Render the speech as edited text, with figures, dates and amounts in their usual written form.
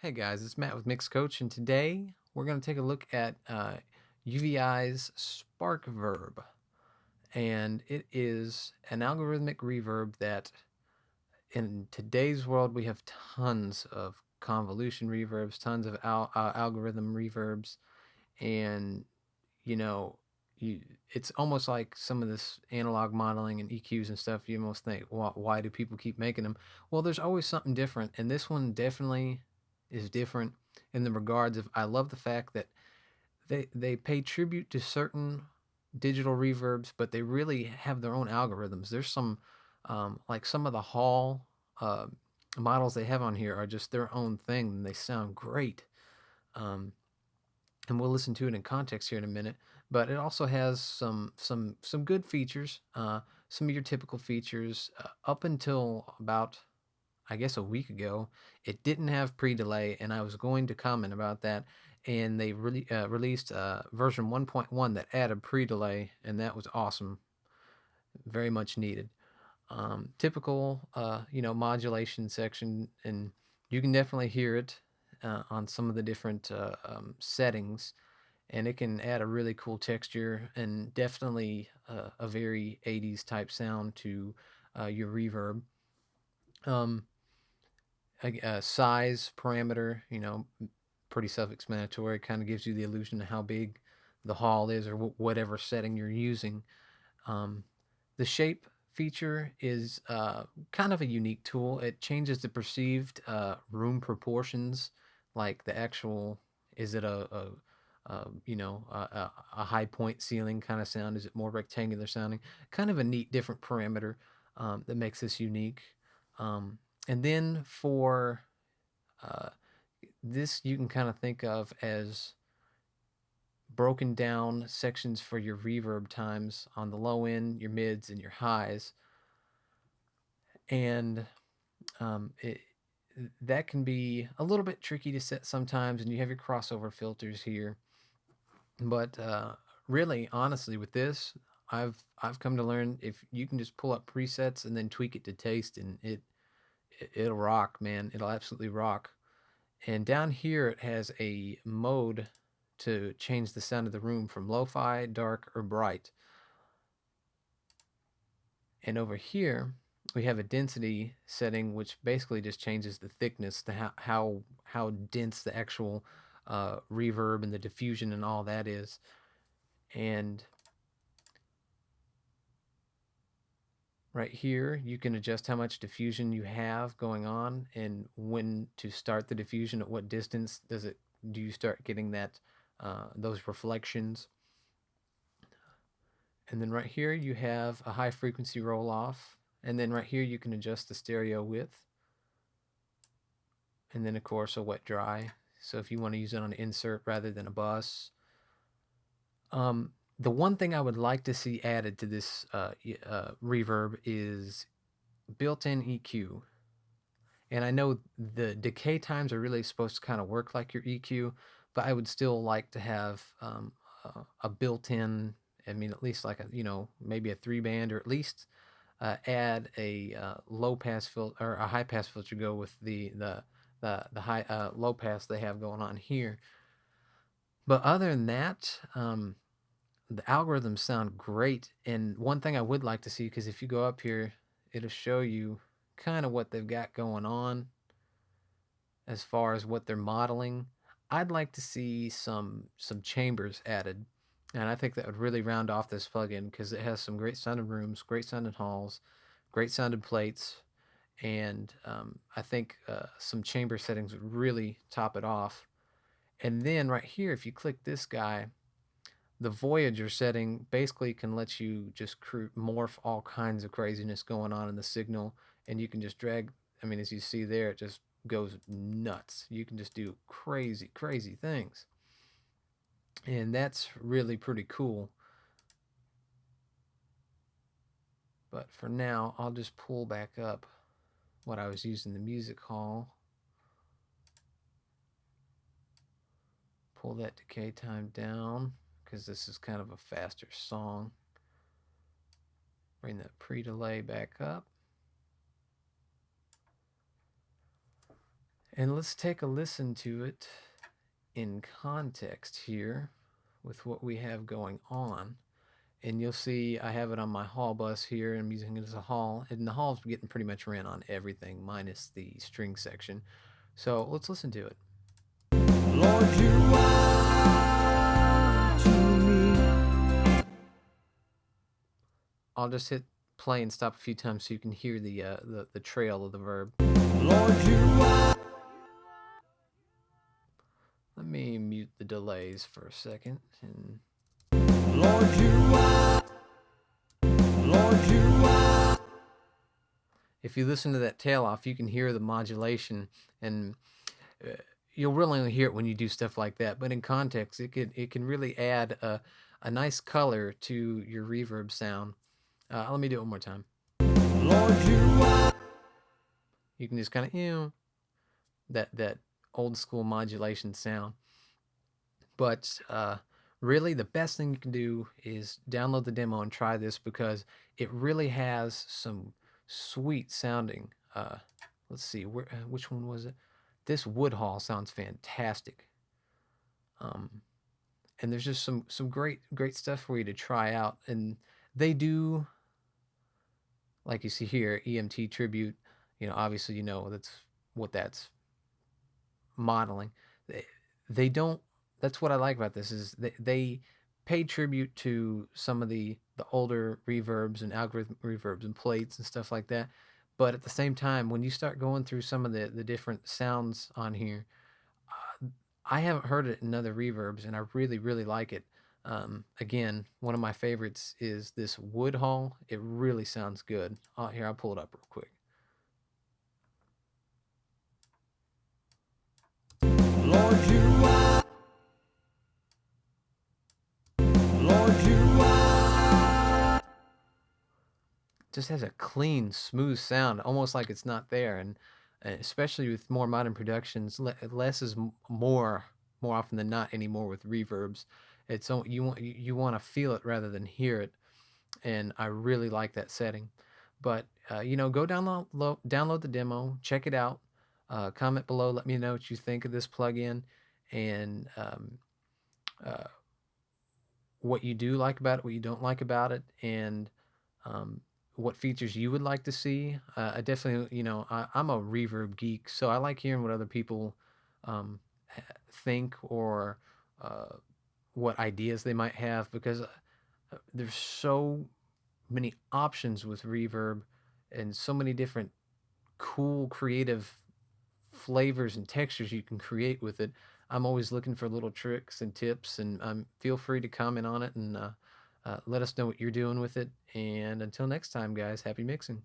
Hey guys, it's Matt with Mix Coach, and today we're going to take a look at UVI's Sparkverb. And it is an algorithmic reverb that in today's world we have tons of convolution reverbs, tons of algorithm reverbs, and you know, you it's almost like some of this analog modeling and EQs and stuff. You almost think, why do people keep making them? Well, there's always something different, and this one definitely is different in the regards of I love the fact that they pay tribute to certain digital reverbs, but they really have their own algorithms. There's some like some of the Hall uh, models they have on here are just their own thing, and they sound great. Um, and we'll listen to it in context here in a minute. But it also has some good features. Some of your typical features. Up until about I guess a week ago, it didn't have pre-delay, and I was going to comment about that. And they released version 1.1 that added pre-delay, and that was awesome, very much needed. Typical, modulation section, and you can definitely hear it on some of the different settings, and it can add a really cool texture and definitely a very 80s type sound to your reverb. Um, Size parameter, pretty self-explanatory. Kind of gives you the illusion of how big the hall is or whatever setting you're using. Um, the shape feature is kind of a unique tool. It changes the perceived room proportions, like the actual. Is it a high point ceiling kind of sound? Is it more rectangular sounding? Kind of a neat, different parameter that makes this unique. Um, and then for uh, this, you can kind of think of as broken down sections for your reverb times on the low end, your mids, and your highs. And it that can be a little bit tricky to set sometimes, and you have your crossover filters here. But really, honestly, with this, I've come to learn if you can just pull up presets and then tweak it to taste, and it'll rock, man. It'll absolutely rock. And down here, it has a mode to change the sound of the room from lo-fi, dark, or bright. And over here, we have a density setting, which basically just changes the thickness, to how dense the actual reverb and the diffusion and all that is. And right here, you can adjust how much diffusion you have going on and when to start the diffusion. At what distance do you start getting that those reflections? And then right here you have a high frequency roll off, and then right here you can adjust the stereo width, and then of course a wet dry. So if you want to use it on an insert rather than a bus. The one thing I would like to see added to this reverb is built-in EQ. And I know the decay times are really supposed to kind of work like your EQ, but I would still like to have a built-in. I mean, at least like maybe a 3 band, or at least add a low pass filter or a high pass filter. Go with the high low pass they have going on here. But other than that, the algorithms sound great. And one thing I would like to see, because if you go up here, it'll show you kind of what they've got going on as far as what they're modeling. I'd like to see some chambers added, and I think that would really round off this plugin because it has some great sounding rooms, great sounding halls, great sounding plates, and I think some chamber settings would really top it off. And then right here, if you click this guy, the Voyager setting basically can let you just morph all kinds of craziness going on in the signal, and you can just drag. I mean, as you see there, it just goes nuts. You can just do crazy, crazy things, and that's really pretty cool. But for now, I'll just pull back up what I was using the music hall. Pull that decay time down because this is kind of a faster song. Bring that pre-delay back up. And let's take a listen to it in context here with what we have going on. And you'll see I have it on my hall bus here. I'm using it as a hall, and the hall's getting pretty much ran on everything minus the string section. So let's listen to it. Lord, you are to me. I'll just hit play and stop a few times so you can hear the trail of the verb. Lord, you are. Let me mute the delays for a second. And Lord, you are. Lord, you are. If you listen to that tail off, you can hear the modulation, and you'll really only hear it when you do stuff like that. But in context, it can really add a nice color to your reverb sound. Let me do it one more time. Lord, you are. You can just kind of that old school modulation sound. But really, the best thing you can do is download the demo and try this, because it really has some sweet sounding. Let's see, which one was it? This Woodhall sounds fantastic. And there's just some great stuff for you to try out. And they do, like you see here, EMT tribute. Obviously, that's what that's modeling. They don't. That's what I like about this, is they pay tribute to some of the older reverbs and algorithmic reverbs and plates and stuff like that. But at the same time, when you start going through some of the different sounds on here, I haven't heard it in other reverbs, and I really like it. Again, one of my favorites is this Woodhall. It really sounds good. Here, I'll pull it up real quick. Lord, you are. Lord, you are. Just has a clean, smooth sound, almost like it's not there. And especially with more modern productions, less is more often than not anymore with reverbs. It's you want to feel it rather than hear it, and I really like that setting. But go download the demo, check it out. Comment below, let me know what you think of this plugin, and what you do like about it, what you don't like about it, and what features you would like to see. I definitely, I'm a reverb geek, so I like hearing what other people think, or what ideas they might have, because there's so many options with reverb, and so many different cool, creative flavors and textures you can create with it. I'm always looking for little tricks and tips, and feel free to comment on it, and let us know what you're doing with it. And until next time, guys, happy mixing.